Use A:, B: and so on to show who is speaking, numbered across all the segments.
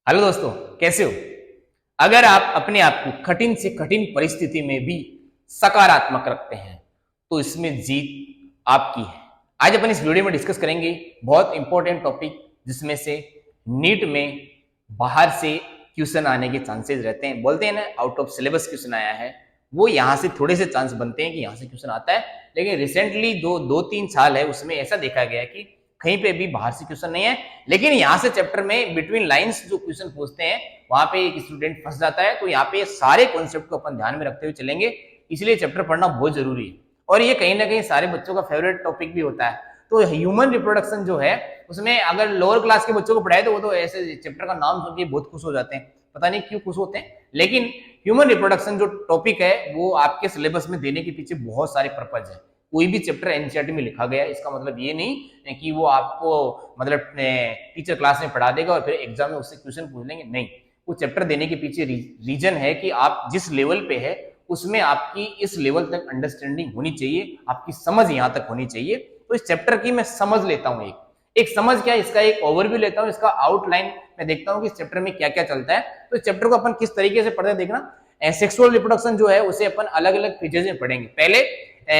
A: Hello दोस्तों, कैसे हो? अगर आप अपने आप को कठिन से कठिन परिस्थिति में भी सकारात्मक रखते हैं तो इसमें जीत आपकी है। आज अपन इस वीडियो में डिस्कस करेंगे बहुत इंपॉर्टेंट टॉपिक, जिसमें से नीट में बाहर से क्वेश्चन आने के चांसेस रहते हैं। बोलते हैं ना, आउट ऑफ सिलेबस क्वेश्चन आया है, वो यहाँ से थोड़े से चांस बनते हैं कि यहाँ से क्वेश्चन आता है। लेकिन रिसेंटली जो 2-3 साल है उसमें ऐसा देखा गया कि कहीं पे भी बाहर से क्वेश्चन नहीं है, लेकिन यहाँ से चैप्टर में बिटवीन लाइंस जो क्वेश्चन पूछते हैं वहां पे एक स्टूडेंट फंस जाता है। तो यहाँ पे सारे कॉन्सेप्ट को अपन ध्यान में रखते हुए चलेंगे, इसलिए चैप्टर पढ़ना बहुत जरूरी है। और ये कहीं ना कहीं सारे बच्चों का फेवरेट टॉपिक भी होता है। तो ह्यूमन रिप्रोडक्शन जो है उसमें अगर लोअर क्लास के बच्चों को पढ़ाए तो वो तो ऐसे चैप्टर का नाम सुन के बहुत खुश हो जाते हैं, पता नहीं क्यों खुश होते हैं। लेकिन ह्यूमन रिप्रोडक्शन जो टॉपिक है वो आपके सिलेबस में देने के पीछे बहुत सारे पर्पज है। कोई भी चैप्टर एनसीईआरटी में लिखा गया है इसका मतलब ये नहीं कि वो आपको मतलब टीचर क्लास में पढ़ा देगा और फिर एग्जाम में उससे क्वेश्चन पूछ लेंगे, नहीं। वो चैप्टर देने के पीछे रीजन है कि आप जिस लेवल पे है उसमें आपकी इस लेवल तक अंडरस्टैंडिंग होनी चाहिए, आपकी समझ यहाँ तक होनी चाहिए। तो इस चैप्टर की मैं समझ लेता हूँ, एक समझ क्या, इसका एक ओवरव्यू लेता हूँ, इसका आउटलाइन मैं देखता हूँ कि इस चैप्टर में क्या क्या चलता है। तो इस चैप्टर को अपन किस तरीके से पढ़ते हैं देखना। सेक्सुअल रिप्रोडक्शन जो है उसे अपन अलग अलग फेजेस में पढ़ेंगे। पहले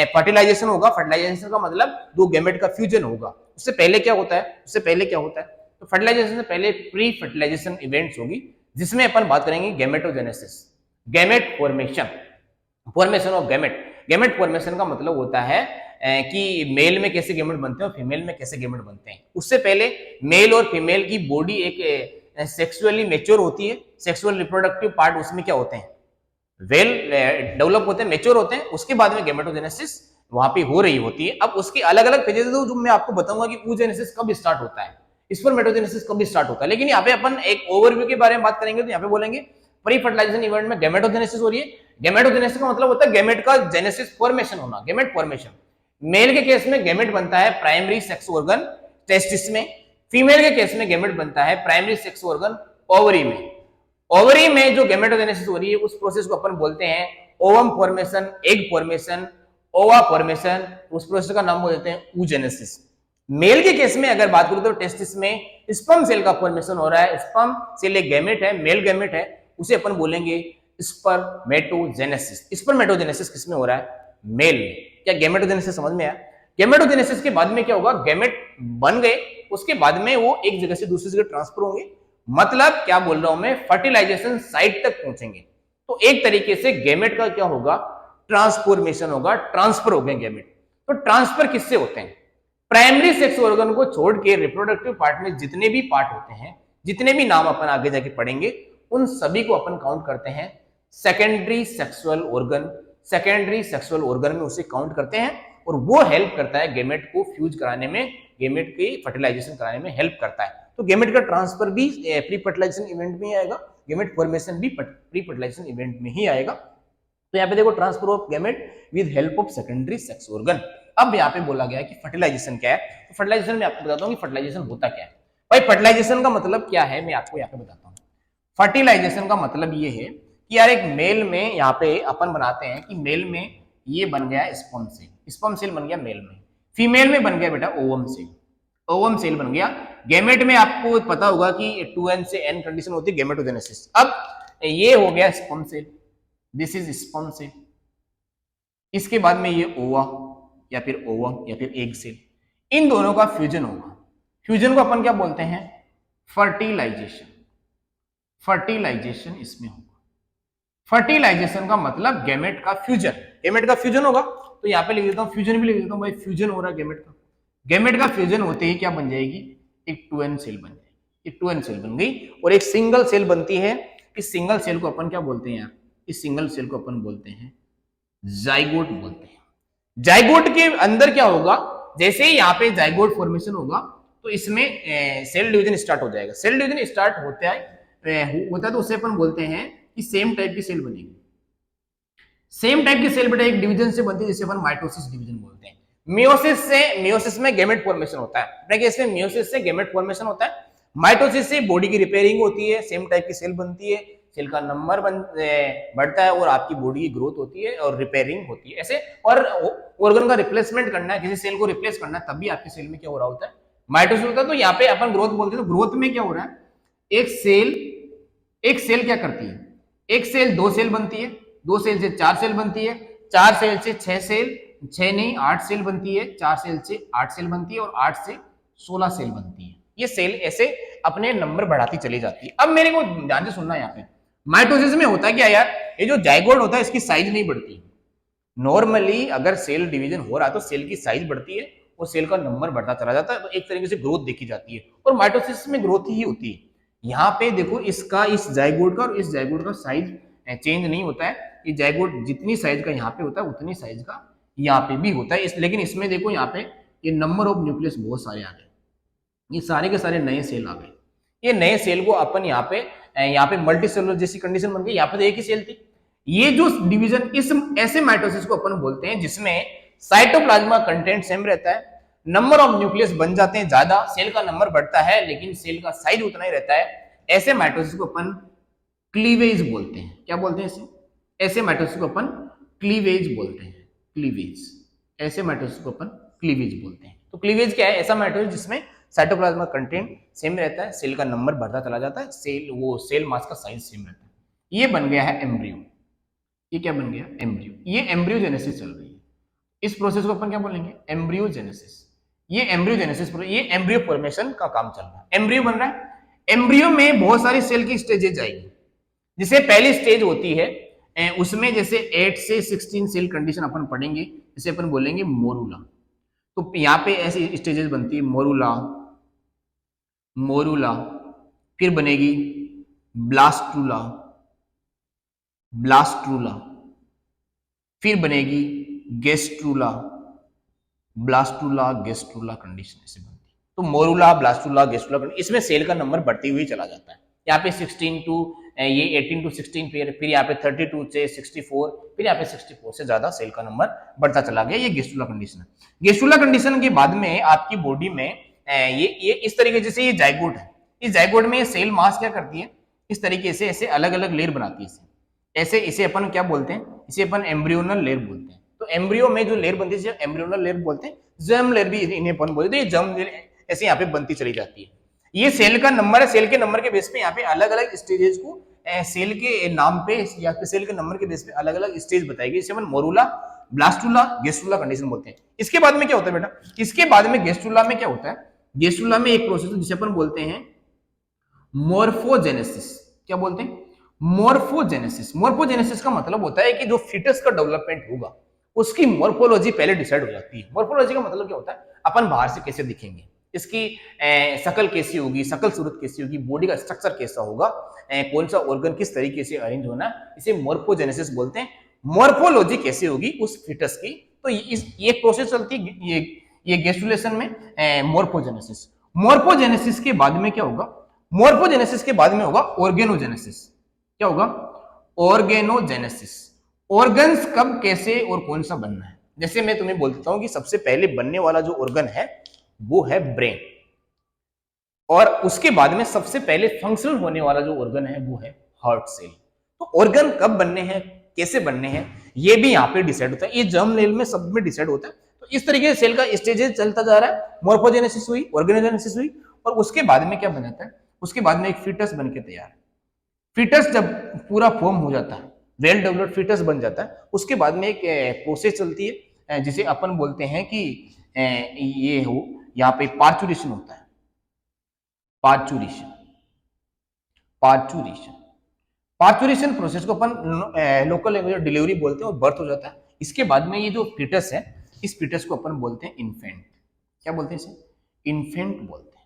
A: फर्टिलाइजेशन होगा। फर्टिलाइजेशन का मतलब दो गैमेट का फ्यूजन होगा। उससे पहले क्या होता है, तो फर्टिलाइजेशन से पहले प्री फर्टिलाइजेशन इवेंट्स होगी, जिसमें अपन बात करेंगे gametogenesis, gamete formation of gamete formation का मतलब होता है कि मेल में कैसे गैमेट बनते हैं और फीमेल में कैसे गैमेट बनते हैं। उससे पहले मेल और फीमेल की बॉडी एक सेक्सुअली मैच्योर होती है। सेक्सुअल रिप्रोडक्टिव पार्ट उसमें क्या होते हैं, वेल डेवलप होते हैं, मैच्योर होते हैं। उसके बाद में गैमेटोजेनेसिस वहां पे हो रही होती है। अब उसकी अलग अलग फेजेस जो मैं आपको बताऊंगा कि oogenesis कब स्टार्ट होता है, स्पर्मेटोजेनेसिस कब स्टार्ट होता है। लेकिन यहाँ पे अपन एक ओवरव्यू के बारे में बात करेंगे। तो यहाँ पे बोलेंगे प्री फर्टिलाइजेशन इवेंट में गैमेटोजेनेसिस हो रही है। गैमेटोजेनेसिस का मतलब होता है गैमेट का जेनेसिस फॉर्मेशन होना, गैमेट फॉर्मेशन। मेल के केस में गैमेट बनता है प्राइमरी सेक्स ऑर्गन टेस्टिस में, फीमेल के केस में गैमेट बनता है प्राइमरी सेक्स ऑर्गन ओवरी में। ओवरी में जो गैमेटोजेनेसिस हो रही है उस प्रोसेस को अपन बोलते हैं ओवम फॉर्मेशन, एग फॉर्मेशन, ओवा फॉर्मेशन। उस प्रोसेस का नाम बोलते हैं oogenesis। मेल के केस में अगर बात करूं तो टेस्टिस में स्पर्म सेल का फॉर्मेशन हो रहा है। स्पर्म सेल एक गैमेट है, मेल गैमेट है, उसे अपन बोलेंगे स्पर्मेटोजेनेसिस। स्पर्मेटोजेनेसिस किसमें हो रहा है, मेल में। क्या गैमेटोजेनेसिस समझ में आया? गैमेटोजेनेसिस के बाद में क्या होगा, गैमेट बन गए, उसके बाद में वो एक जगह से दूसरी जगह ट्रांसफर होंगे। मतलब क्या बोल रहा हूं मैं, फर्टिलाइजेशन साइट तक पहुंचेंगे। तो एक तरीके से गैमेट का क्या होगा, ट्रांसफॉर्मेशन होगा, ट्रांसफर हो गए गैमेट। तो ट्रांसफर किससे होते हैं, प्राइमरी सेक्स ऑर्गन को छोड़ के रिप्रोडक्टिव पार्ट में जितने भी पार्ट होते हैं, जितने भी नाम अपन आगे जाके पढ़ेंगे, उन सभी को अपन काउंट करते हैं secondary sexual organ. Secondary sexual organ में उसे काउंट करते हैं और वो हेल्प करता है गैमेट को फ्यूज कराने में, गैमेट की फर्टिलाइजेशन कराने में हेल्प करता है। तो गैमेट का ट्रांसफर भी प्री फर्टिलाइजेशन इवेंट में ही आएगा, गैमेट फॉर्मेशन भी प्री फर्टिलाइजेशन इवेंट में ही आएगा। तो यहाँ पे देखो, transfer of gamete with help of secondary sex organ. अब यहाँ पे बोला गया कि फर्टिलाइजेशन क्या है। तो फर्टिलाइजेशन में आपको बताता हूँ कि फर्टिलाइजेशन होता क्या है। भाई फर्टिलाइजेशन का मतलब क्या है, मैं आपको यहाँ पे बताता हूँ। फर्टिलाइजेशन का मतलब ये है कि यार एक मेल में यहाँ पे अपन बनाते हैं कि मेल में ये बन गया स्पर्म सेल, स्पर्म सेल बन गया मेल में, फीमेल में बन गया बेटा ओवम सेल, ओवम सेल बन गया। गैमेट में आपको पता होगा कि 2n से n कंडीशन होती है गैमेटोजेनेसिस। अब ये हो गया sperm cell, this is sperm cell. इसके बाद में ये ओवा या फिर ओवम या फिर एग सेल, इन दोनों का फ्यूजन होगा। फ्यूजन को अपन क्या बोलते हैं, फर्टिलाइजेशन। फर्टिलाइजेशन इसमें होगा। फर्टिलाइजेशन का मतलब गैमेट का फ्यूजन, गैमेट का फ्यूजन होगा। तो यहाँ पे लिख देता हूँ, फ्यूजन भी लिख देता हूँ भाई, फ्यूजन हो रहा है गैमेट का। गैमेट का फ्यूजन होते ही क्या बन जाएगी, एक 2n सेल बन जाएगी। एक 2n सेल बन गई और एक सिंगल सेल बनती है। इस सिंगल सेल को अपन क्या बोलते हैं यार, इस सिंगल सेल को अपन बोलते हैं जाइगोट बोलते हैं। जाइगोट के अंदर क्या होगा, जैसे ही यहाँ पे जाइगोट फॉर्मेशन होगा तो इसमें सेल डिवीजन स्टार्ट हो जाएगा। सेल डिवीजन स्टार्ट होता है तो उसे अपन बोलते हैं कि सेम टाइप की सेल बनेगी। सेम टाइप की सेल बेटा एक डिवीजन से बनती है जिसे अपन माइटोसिस डिवीजन बोलते हैं। मियोसिस में गैमेट फॉर्मेशन होता है, इसमें मियोसिस से गैमेट फॉर्मेशन होता है। माइटोसिस से बॉडी की रिपेयरिंग होती है, सेम टाइप की सेल बनती है, सेल का नंबर बढ़ता है और आपकी बॉडी की ग्रोथ होती है और रिपेयरिंग होती है ऐसे। और ऑर्गन का रिप्लेसमेंट करना है, किसी सेल को रिप्लेस करना है, तब भी आपकी सेल में क्या हो रहा होता है, माइटोसिस होता है। तो यहाँ पे अपन ग्रोथ बोलते हैं। तो ग्रोथ में क्या हो रहा है, एक सेल एक सेल क्या करती है, एक सेल 2 सेल बनती है, 2 सेल से 4 सेल बनती है, 4 सेल से 6 सेल, 6 नहीं 8 सेल बनती है, 4 सेल से 8 सेल बनती है और 8 से 16 सेल बनती है। ये सेल ऐसे अपने नंबर बढ़ाती चली जाती है। अब मेरे को ध्यान से सुनना, यहाँ पे माइटोसिस में होता है क्या यार, ये जो जाइगोट होता है इसकी साइज नहीं बढ़ती। नॉर्मली अगर सेल डिवीजन हो रहा है तो सेल की साइज बढ़ती है और सेल का नंबर बढ़ता चला जाता है, तो एक तरीके से ग्रोथ देखी जाती है और माइटोसिस में ग्रोथ ही होती है। यहाँ पे देखो इसका, इस जाइगोट का और इस जाइगोट का साइज चेंज नहीं होता है। ये जाइगोट जितनी साइज का यहाँ पे होता है उतनी साइज का यहाँ पे भी होता है। लेकिन इसमें देखो यहाँ पे ये नंबर ऑफ न्यूक्लियस बहुत सारे आ गए, ये सारे के सारे नए सेल आ गए। ये नए सेल को अपन यहाँ पे मल्टी सेलुलर जैसी कंडीशन बन गई। यहाँ पे तो एक ही सेल थी। ये जो डिवीजन, इस ऐसे माइटोसिस को अपन बोलते हैं जिसमें साइटोप्लाज्मा कंटेंट सेम रहता है, नंबर ऑफ न्यूक्लियस बन जाते हैं ज्यादा, सेल का नंबर बढ़ता है लेकिन सेल का साइज उतना ही रहता है। ऐसे माइटोसिस को अपन क्लीवेज बोलते हैं। क्या बोलते हैं इसे? ऐसे माइटोसिस को अपन क्लीवेज बोलते हैं। क्लीवेज, ऐसे माइटोसिस को अपन क्लीवेज बोलते हैं। तो क्लीवेज क्या है? ऐसा माइटोसिस जिसमें साइटोप्लाज्मा कंटेंट सेम रहता है, सेल का नंबर बढ़ता चला जाता है, सेल मास का साइज सेम रहता है। ये बन गया है एम्ब्रियो। ये क्या बन गया? एम्ब्रियो। ये एम्ब्रियोजेनेसिस चल रही है। इस प्रोसेस को अपन क्या बोलेंगे? एम्ब्रियोजेनेसिस। ये एम्ब्रियोजेनेसिस, ये एम्ब्रियो फॉर्मेशन का काम चल रहा है। एम्ब्रियो बन रहा है। एम्ब्रियो में बहुत सारी सेल की स्टेजेस आएगी। जिसे पहली स्टेज होती है उसमें जैसे 8 से 16 सेल कंडीशन अपन पढ़ेंगे, जिसे अपन बोलेंगे मोरूला। तो यहाँ पे ऐसी स्टेजेस बनती है, मोरूला, मोरूला, फिर बनेगी ब्लास्टूला, ब्लास्टूला, फिर बनेगी गेस्ट्रूला, ब्लास्टूला, गेस्ट्रूला कंडीशन ऐसे बनती है। तो मोरूला, ब्लास्टूला, गेस्ट्रूला, इसमें सेल का नंबर बढ़ते हुए चला जाता है। यहाँ पे 16 टू ये 18 टू 16, फिर यहाँ पे 32 से 64, फिर यहाँ पे 64 से ज्यादा सेल का नंबर बढ़ता चला गया। ये गेस्ट्रूला कंडीशन है। गेस्ट्रूला कंडीशन के बाद में आपकी बॉडी में ये इस तरीके, जैसे ये जाइगोट है, इस जाइगोट में सेल मास क्या करती है, इस तरीके से ऐसे अलग अलग लेयर बनाती है। ऐसे इसे अपन क्या बोलते हैं? इसे अपन एम्ब्रियोनल लेयर बोलते हैं। तो एम्ब्रियो में जो लेयर बनती है एम्ब्रियोनल लेयर बोलते हैं। जर्म लेयर भी इन्हें अपन बोलते हैं। ये जर्म लेयर ऐसे यहाँ पे बनती चली जाती है। ये सेल का नंबर है। सेल के नंबर के बेस पे यहाँ पे अलग अलग स्टेजेस को सेल के नाम पे या फिर सेल के नंबर के बेस पे अलग अलग स्टेज बताएगी। इसे अपन मोरूला, ब्लास्टूला, गेस्ट्रूला कंडीशन बोलते हैं। इसके बाद में क्या होता है बेटा? इसके बाद में गेस्ट्रूला में क्या होता है? गेस्ट्रूला में एक प्रोसेस जिसे अपन बोलते हैं मोर्फोजेनेसिस। क्या बोलते हैं? मोर्फोजेनेसिस। मोर्फोजेनेसिस का मतलब होता है कि जो फीटस का डेवलपमेंट होगा उसकी मोर्फोलॉजी पहले डिसाइड हो जाती है। मोर्फोलॉजी का मतलब क्या होता है? अपन बाहर से कैसे दिखेंगे, इसकी शकल कैसी होगी, शकल सूरत कैसी होगी, बॉडी का स्ट्रक्चर कैसा होगा, कौन सा ऑर्गन किस तरीके से अरेंज होना, इसे मोर्फोजेनेसिस बोलते हैं। मोर्फोलॉजी कैसे होगी उस फीटस की, तो ये प्रोसेस चलती है ये गेस्ट्रुलेशन में मोर्फोजेनेसिस। मोर्फोजेनेसिस के बाद में क्या होगा? मोर्फोजेनेसिस के बाद में होगा ऑर्गेनोजेनेसिस। क्या होगा? ऑर्गेनोजेनेसिस। ऑर्गन्स कब, कैसे और कौन सा बनना है। जैसे मैं तुम्हें बोलता हूं कि सबसे पहले बनने वाला जो ऑर्गन है वो है ब्रेन, और उसके बाद में सबसे पहले फंक्शनल होने वाला जो ऑर्गन है वो है हार्ट सेल। तो ऑर्गन कब बनने हैं, कैसे बनने हैं, ये भी यहाँ पे डिसाइड होता है। ये जर्म लेवल में सब में डिसाइड होता है। तो इस तरीके से सेल का स्टेजेस चलता जा रहा है। मोर्फोजेनेसिस हुई, ऑर्गेनोजेनेसिस हुई, और उसके बाद में क्या बन जाता है? उसके बाद में एक फीटस बन के तैयार। फीटस जब पूरा फॉर्म हो जाता है, वेल डेवलप्ड फीटस बन जाता है, उसके बाद में एक प्रोसेस चलती है जिसे अपन बोलते हैं कि ये हो, यहाँ पे पार्चुरेशन होता है। पार्चुरेशन, पार्चुरेशन, पार्चुरेशन प्रोसेस को अपन लोकल लैंग्वेज डिलीवरी बोलते हैं और बर्थ हो जाता है। इसके बाद में ये जो फीटस है, इस फीटस को अपन बोलते हैं इन्फेंट। क्या बोलते हैं इसे? इन्फेंट बोलते हैं।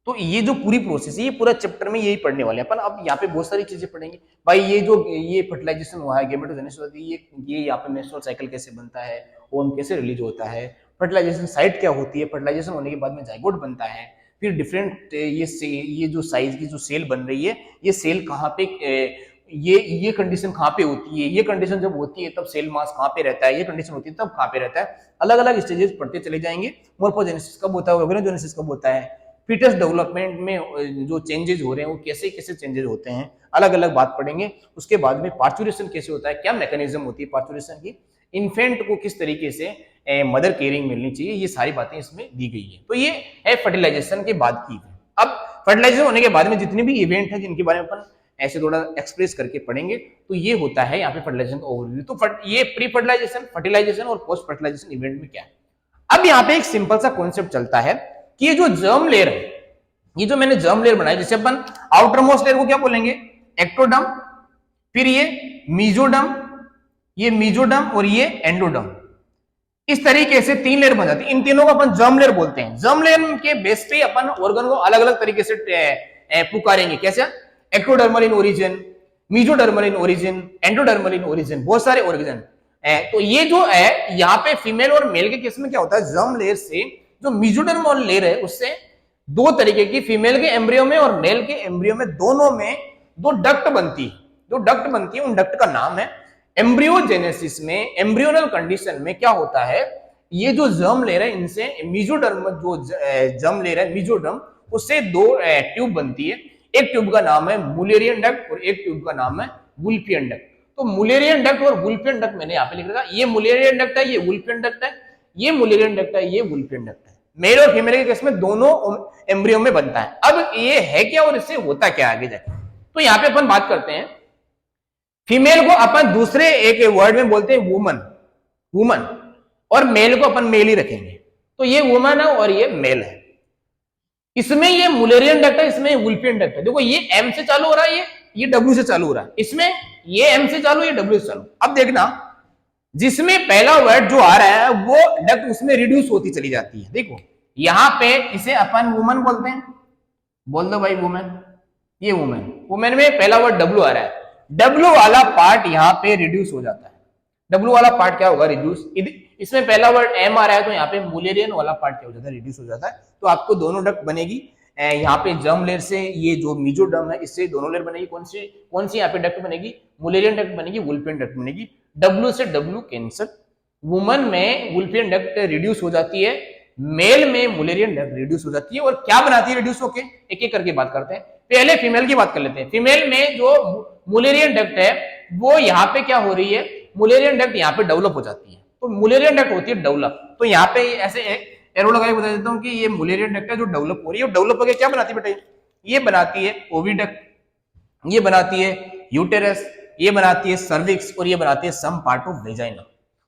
A: तो ये जो पूरी प्रोसेस है, ये पूरा चैप्टर में यही पढ़ने वाले हैं अपन। अब यहाँ पे बहुत सारी चीजें पढ़ेंगे भाई। ये फर्टिलाइजेशन हुआ है, गेमेटोजेनेसिस होती है, ये यहाँ पे मेंस्ट्रुअल साइकिल कैसे बनता है, ओवम कैसे रिलीज होता है, फर्टिलाइजेशन साइट क्या होती है, फर्टिलाइजेशन होने के बाद में जाइगोट बनता है, फिर डिफरेंट ये जो साइज की जो सेल बन रही है, ये सेल कहाँ पे, ये कंडीशन कहाँ पे होती है, ये कंडीशन जब होती है तब सेल मास कहाँ पे रहता है, ये कंडीशन होती है तब कहाँ पे रहता है। अलग अलग स्टेजेस पढ़ते चले जाएंगे। मोर्फोजेनेसिस कब होता है, ऑर्गेनोजेनेसिस कब होता है, फीटस डेवलपमेंट में जो चेंजेस हो रहे हैं वो कैसे कैसे चेंजेस होते हैं, अलग अलग बात पढ़ेंगे। उसके बाद में पार्चुरेशन कैसे होता है, क्या मैकेनिज्म होती है पार्चुरेशन की, इन्फेंट को किस तरीके से मदर केयरिंग मिलनी चाहिए, ये सारी बातें इसमें दी गई है। तो ये है फर्टिलाइजेशन के बाद की। अब फर्टिलाइजेशन होने के बाद में जितने भी इवेंट है जिनके बारे में अपन ऐसे थोड़ा एक्सप्रेस करके पढ़ेंगे। तो ये होता है यहाँ पे फर्टिलाइजेशन का ओवरव्यू। तो ये प्री फर्टिलाइजेशन, फर्टिलाइजेशन और पोस्ट फर्टिलाइजेशन इवेंट में क्या है। अब यहाँ पे एक सिंपल सा कॉन्सेप्ट चलता है कि ये जो जर्म लेयर है, ये जो मैंने जर्म लेयर बनाई, जैसे अपन आउटर मोस्ट लेयर को क्या बोलेंगे, एक्टोडर्म, फिर ये मीजोडर्म, ये मीजोडर्म और ये एंडोडर्म। इस तरीके से 3 लेयर बन जाती है। इन तीनों को अपन जर्म लेयर बोलते हैं। जर्म लेयर के बेस पे अपन ऑर्गन को अलग अलग तरीके से पुकारेंगे। कैसे, ectodermal in origin, mesodermal in origin, endodermal in origin, बहुत सारे ओरिजिन। तो ये जो है यहाँ पे फीमेल और मेल के केस में क्या होता है, जर्म लेयर से जो मीजोडर्मल लेयर है उससे 2 तरीके की, फीमेल के एम्ब्रियो में और मेल के एम्ब्रियो में, दोनों में 2 डक्ट बनती है। जो डक्ट बनती है उन डक्ट का नाम है एम्ब्रियोजेनेसिस में, एम्ब्रियोनल कंडीशन में क्या होता है, ये जो जर्म लेयर है इनसे मीजोडर्म, जो जर्म लेयर है मीजोडर्म, उससे 2 ट्यूब बनती है। एक ट्यूब का नाम है मुलेरियन डक्ट और एक ट्यूब का नाम है वुल्फियन डक्ट। तो मुलेरियन डक्ट और वुल्फियन डक्ट मैंने यहाँ पे लिख रखा, ये मुलेरियन डक्ट है, ये वुल्फियन डक्ट है, ये मुलेरियन डक्ट है, ये वुल्फियन डक्ट है। मेल और फीमेल के केस में दोनों एम्ब्रियो में बनता है। अब ये है क्या और इससे होता क्या आगे जाके, तो यहाँ पे अपन बात करते हैं। फीमेल को अपन दूसरे एक वर्ड में बोलते हैं वुमन, वुमन, और मेल को अपन मेल ही रखेंगे। तो ये वुमन है और ये मेल है। इसमें ये मुलेरियन डक्ट है, इसमें वुल्फियन डक्ट है। देखो ये एम से चालू हो रहा है, ये डब्ल्यू से चालू हो रहा है। इसमें ये एम से चालू, ये डब्ल्यू से चालू। अब देखना, जिसमें पहला वर्ड जो आ रहा है वो डक्ट उसमें रिड्यूस होती चली जाती है। देखो यहां पे इसे अपन वुमन बोलते हैं, बोल दो भाई वुमन, ये वुमन, वुमन में पहला वर्ड डब्ल्यू आ रहा है, डब्ल्यू वाला पार्ट यहाँ पे रिड्यूस हो जाता है। डब्ल्यू वाला पार्ट क्या होगा, रिड्यूस। इसमें पहला वर्ड एम आ रहा है तो यहाँ पे मुलेरियन वाला पार्ट क्या हो जाता है, रिड्यूस हो जाता है। तो आपको दोनों डक्ट बनेगी। यहाँ पे जर्म लेयर से ये जो मीजोडर्म है इससे दोनों लेयर बनेगी। कौन सी यहाँ पे डक्ट बनेगी, मुलेरियन डक्ट बनेगी, वुल्फियन डक्ट बनेगी। डब्ल्यू से डब्ल्यू कैंसल, वुमन में वुल्फियन डक्ट रिड्यूस हो जाती है, मेल में मुलेरियन डक्ट रिड्यूस हो जाती है। और क्या बनाती है रिड्यूस होके, एक एक करके बात करते हैं। पहले फीमेल की बात कर लेते हैं। फीमेल में जो मुलेरियन डक्ट है वो यहाँ पे क्या हो रही है, मुलेरियन डक्ट यहाँ पे डेवलप हो जाती है। तो मुलेरियन डक्ट होती है डेवलप। तो यहाँ पे ऐसे एरो लगा के बता देता हूँ कि ये मुलेरियन डक्ट है जो डेवलप हो रही है। डेवलप होकर क्या बनाती है बेटा, ये बनाती है ओविडक्ट, ये बनाती है यूटेरस, ये बनाती है सर्विक्स, और ये बनाती है सम पार्ट ऑफ वेजाइना।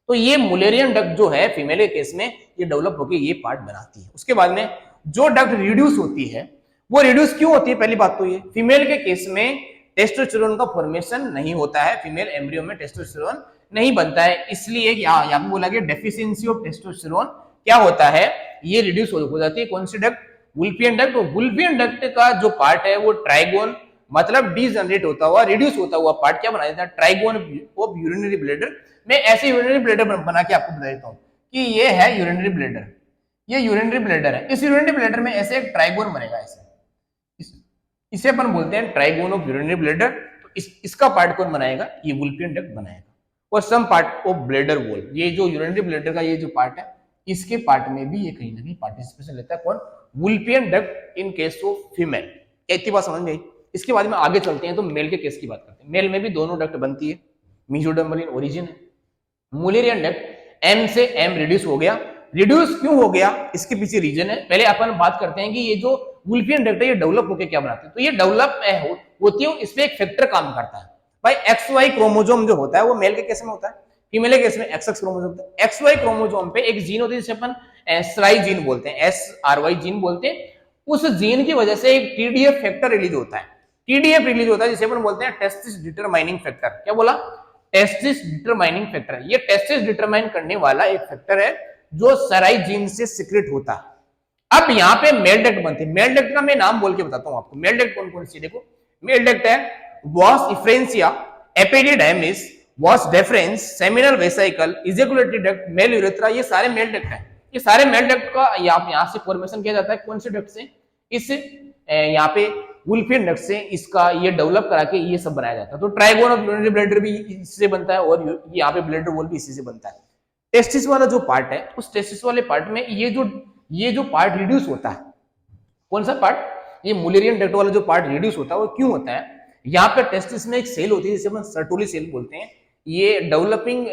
A: तो ये मुलेरियन डक्ट जो है फीमेल के केस में ये डेवलप होकर ये पार्ट बनाती है। उसके बाद में जो डक्ट रिड्यूस होती है वो रिड्यूस क्यों होती है, पहली बात तो ये फीमेल के केस में टेस्टोस्टेरोन का फॉर्मेशन नहीं होता है, फीमेल एम्ब्रियो में टेस्टोस्टेरोन नहीं बनता है, इसलिए यहाँ पे बोला गया डेफिशिएंसी ऑफ टेस्टोस्टेरोन क्या होता है, ये रिड्यूस हो जाती है। कौन सी duct, Wolffian duct. Wolffian duct का जो पार्ट है वो ट्राइगोन, मतलब डीजनरेट होता हुआ, रिड्यूस होता हुआ पार्ट क्या बना देता है, ट्राइगोन ऑफ यूरिनरी ब्लैडर। मैं ऐसे यूरिनरी ब्लैडर बना के आपको बता देता हूँ कि ये है यूरिनरी ब्लैडर, ये यूरिनरी ब्लैडर है। इस यूरिनरी ब्लैडर में ऐसे एक ट्राइगोन बनेगा, ऐसे इसे अपन बोलते हैं ट्राइगोन ऑफ यूरिनरी ब्लैडर। तो इसका पार्ट कौन बनाएगा, ये वुल्फियन डक्ट बनाएगा। और some part of bladder wall, ये जो यूरिनरी ब्लैडर का ये जो पार्ट है इसके पार्ट में भी ये कहीं ना कहीं पार्टिसिपेशन लेता है। कौन, वुल्फियन duct in case of female. इतनी बात समझ में आई। इसके बाद में आगे चलते हैं तो मेल के केस की बात करते हैं। मेल में भी दोनों डक्ट बनती है, मीजोडर्मल इन ओरिजिन है। मुलेरियन डक्ट एम से एम रिड्यूस हो गया। रिड्यूस क्यों हो गया, इसके पीछे रीजन है। पहले अपन बात करते हैं कि ये जो वुल्फियन डक्ट है ये डेवलप होकर क्या बनाते हैं। तो ये डेवलप होती है, इसमें एक फैक्टर काम करता है भाई। XY क्रोमोसोम जो होता है वो मेल के केस में होता है, फीमेल के केस में XX क्रोमोसोम होता है। XY क्रोमोसोम पे एक जीन होती है जिसे अपन SRY जीन बोलते हैं, SRY जीन बोलते हैं। उस जीन की वजह से एक TDF फैक्टर रिलीज होता है। TDF रिलीज होता है जिसे अपन बोलते हैं टेस्टिस डिटरमाइनिंग फैक्टर। क्या बोला, टेस्टिस डिटरमाइनिंग फैक्टर। ये टेस्टिस डिटरमाइन करने वाला एक फैक्टर है जो SRY जीन से सीक्रेट होता है। अब यहाँ पे मेल डक्ट बनते हैं। मेल डक्ट का मैं नाम बोल के बताता हूँ आपको। मेल डक्ट कौन कौन सी, देखो मेल डक्ट है vas efferentia, epididymis, vas deferens, seminal vesicle, ejaculatory duct, male urethra, ये सारे मेल डक्ट हैं। ये सारे मेल डक्ट का यहाँ से फॉर्मेशन किया जाता है। कौन से डक्ट से, इस यहाँ पे वुल्फियन डक्ट से इसका ये डेवलप करा के ये सब बनाया जाता है। तो ट्राइगोन ऑफ यूरिनरी ब्लैडर भी इससे बनता है और यहाँ पे ब्लैडर वॉल भी इसी से बनता है। टेस्टिस वाला जो पार्ट है उस टेस्टिस वाले पार्ट में ये जो पार्ट रिड्यूस होता है, कौन सा पार्ट, ये मुलेरियन डक्ट वाला जो पार्ट रिड्यूस होता है वो क्यों होता है, यहाँ पे टेस्टिस में एक सेल होती है जिसे अपन सर्टोली सेल बोलते हैं। ये डेवलपिंग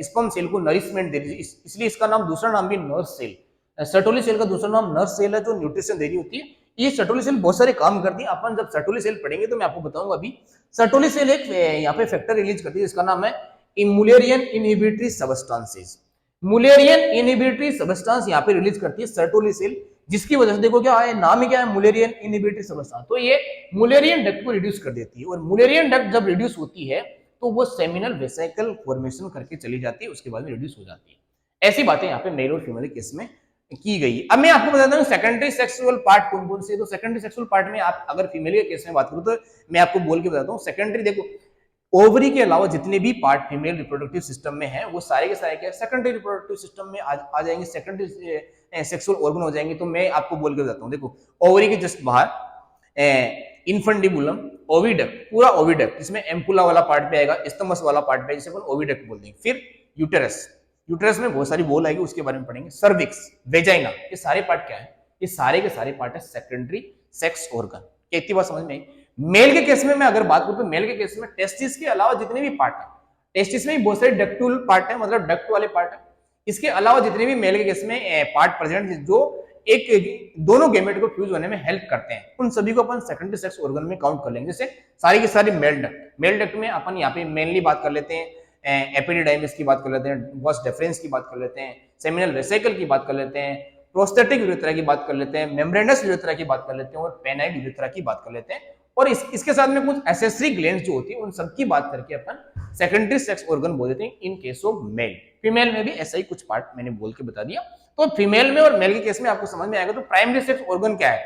A: स्पर्म सेल को नरिशमेंट दे रही है, इसलिए इसका नाम, दूसरा नाम भी नर्व सेल। सर्टोली सेल का दूसरा नाम नर्व सेल है जो न्यूट्रिशन दे रही होती है। ये सर्टोली सेल बहुत सारे काम करती है। अपन जब सर्टोली सेल पढ़ेंगे तो मैं आपको बताऊंगा अभी। सर्टोली सेल एक यहाँ पे फैक्टर रिलीज करती है जिसका नाम है Mullerian inhibitory substances. Mullerian inhibitory substance यहाँ पे रिलीज करती है सर्टोली सेल, जिसकी वजह से देखो क्या है, नाम ही क्या है, मुलेरियन इनहिबिटरी सब्सटेंस। तो ये मुलेरियन डक्ट को रिड्यूस कर देती है, और मुलेरियन डक्ट जब रिड्यूस होती है तो वो सेमिनल वेसिकल फॉर्मेशन करके चली जाती है, उसके बाद में रिड्यूस हो जाती है। ऐसी बातें यहाँ पे मेल और फीमेल केस में की गई। अब मैं आपको बताता हूँ सेकेंडरी सेक्सुअल पार्ट कौन कौन से। तो सेकेंडरी सेक्सुअल पार्ट में आप अगर फीमेल के केस में बात करूँ तो मैं आपको बोल के बताता हूँ। सेकेंडरी देखो, ओवरी के अलावा जितने भी पार्ट फीमेल रिप्रोडक्टिव सिस्टम में है वो सारे के सारे क्या सेकेंडरी रिप्रोडक्टिव सिस्टम में आ जाएंगे, सेकेंडरी सेक्सुअल ऑर्गन हो जाएंगे। तो मैं आपको बोल के बताता हूँ, देखो ओवरी के जस्ट बाहर इन्फंडिबुलम, ओविडक्ट, पूरा ओविडक्ट, इसमें एम्पुला वाला पार्ट पे आएगा, इस्तमस वाला पार्ट पे, जिसे अपन ओविडक्ट बोल देंगे। फिर यूटेरस, यूटेरस में बहुत सारी बोल आएगी, उसके बारे में पढ़ेंगे। सर्विक्स, वेजाइना, ये सारे पार्ट क्या है, ये सारे के सारे पार्ट है सेकेंडरी सेक्स ऑर्गन। इतनी बात समझ में आई। मेल के केस में मैं अगर बात करूं तो मेल के केस में टेस्टिस के अलावा जितने भी पार्ट है, टेस्टिस में भी बहुत सारे डक्टुल पार्ट है, मतलब डक्ट वाले पार्ट है। इसके अलावा जितने भी मेल के केस में पार्ट प्रेजेंट जो एक दोनों गैमेट को फ्यूज होने में हेल्प करते हैं, उन सभी को अपन सेकेंडरी सेक्स ऑर्गन में काउंट कर लेंगे। जैसे सारी की सारी मेल डक्ट, मेल डक्ट में अपन यहाँ पे मेनली बात कर लेते हैं एपिडिडाइमिस की बात कर लेते हैं, वॉस डेफरेंस की बात कर लेते हैं, सेमिनल वेसिकल की बात कर लेते हैं, प्रोस्टेटिक यूरेथ्रा की बात कर लेते हैं, मेम्ब्रेनस यूरेथ्रा की बात कर लेते हैं, और पेनाइड यूरेथ्रा की बात कर लेते हैं। और इसके साथ में कुछ एसेसरी ग्लैंड्स जो होती है उन सब की बात करके अपन सेकेंडरी सेक्स ऑर्गन बोल देते हैं in case of male. Female में भी ऐसा ही कुछ पार्ट मैंने बोल के बता दिया। तो फीमेल में और मेल के केस में आपको समझ में आएगा। तो प्राइमरी सेक्स ऑर्गन क्या है,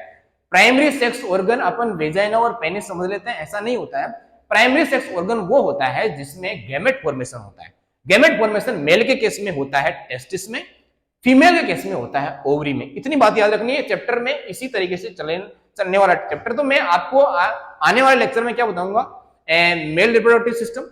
A: प्राइमरी सेक्स ऑर्गन अपन वेजाइना और पेनिस समझ लेते हैं, ऐसा नहीं होता है। प्राइमरी सेक्स ऑर्गन वो होता है जिसमें गैमेट फॉर्मेशन होता है। गैमेट फॉर्मेशन मेल के केस में होता है टेस्टिस में, फीमेल के केस में होता है ओवरी में। इतनी बात याद रखनी है, चैप्टर में इसी तरीके से चलने वाला चैप्टर। तो मैं आपको आने वाले लेक्चर में क्या बताऊंगा, मेल रिप्रोडक्टिव सिस्टम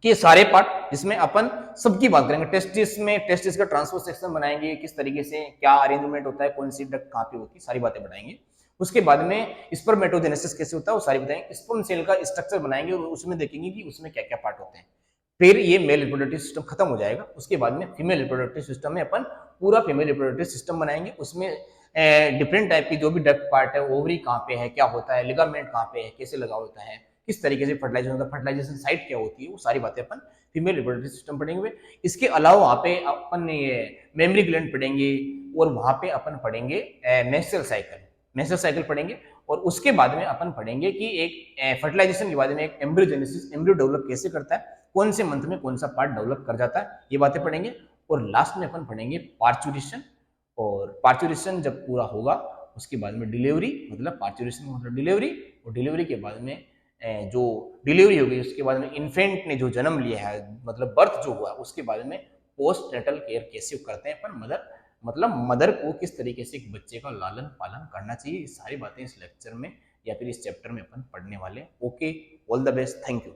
A: के सारे पार्ट, जिसमें अपन सबकी बात करेंगे। टेस्टिस में टेस्टिस का ट्रांसफर सेक्शन बनाएंगे, किस तरीके से क्या अरेंजमेंट होता है, कौन सी डक्ट कहाँ पे होती है, सारी बातें बताएंगे। उसके बाद में स्पर्मेटोजेनेसिस कैसे होता है वो सारी बताएंगे। स्पर्म सेल का स्ट्रक्चर बनाएंगे और उसमें देखेंगे कि उसमें क्या क्या पार्ट होते हैं। फिर ये मेल रिप्रोडक्टिव सिस्टम खत्म हो जाएगा। उसके बाद में फीमेल रिप्रोडक्टिव सिस्टम में अपन पूरा फीमेल रिप्रोडक्टिव सिस्टम बनाएंगे। उसमें डिफरेंट टाइप की जो भी डक्ट पार्ट है, ओवरी कहाँ पे है, क्या होता है, लिगामेंट कहाँ पे है, कैसे लगा होता है, किस तरीके से फर्टिलाइजेशन होता है, फर्टिलाइजेशन साइट क्या होती है, वो सारी बातें अपन फीमेल रिप्रोडक्टिव सिस्टम पढ़ेंगे। इसके अलावा वहाँ पे अपन मेमरी ग्लैंड पढ़ेंगे, और वहाँ पे अपन पढ़ेंगे मेंस्ट्रुअल साइकिल, मेंस्ट्रुअल साइकिल पढ़ेंगे। और उसके बाद में अपन पढ़ेंगे कि एक फर्टिलाइजेशन के बाद में एक एम्ब्रियोजेनेसिस, एम्ब्रियो डेवलप कैसे करता है, कौन से मंथ में कौन सा पार्ट डेवलप कर जाता है, ये बातें पढ़ेंगे। और लास्ट में अपन पढ़ेंगे पार्चुरेशन, और पार्चुरेशन जब पूरा होगा उसके बाद में डिलीवरी, मतलब पार्चुरेशन मतलब डिलीवरी, और डिलीवरी के बाद में जो डिलीवरी होगी उसके बाद में इन्फेंट ने जो जन्म लिया है, मतलब बर्थ जो हुआ, उसके बाद में पोस्ट नेटल केयर कैसे करते हैं अपन, मतलब मदर को किस तरीके से एक बच्चे का लालन पालन करना चाहिए, ये सारी बातें इस लेक्चर में या फिर इस चैप्टर में अपन पढ़ने वाले। Okay, all the best, thank you.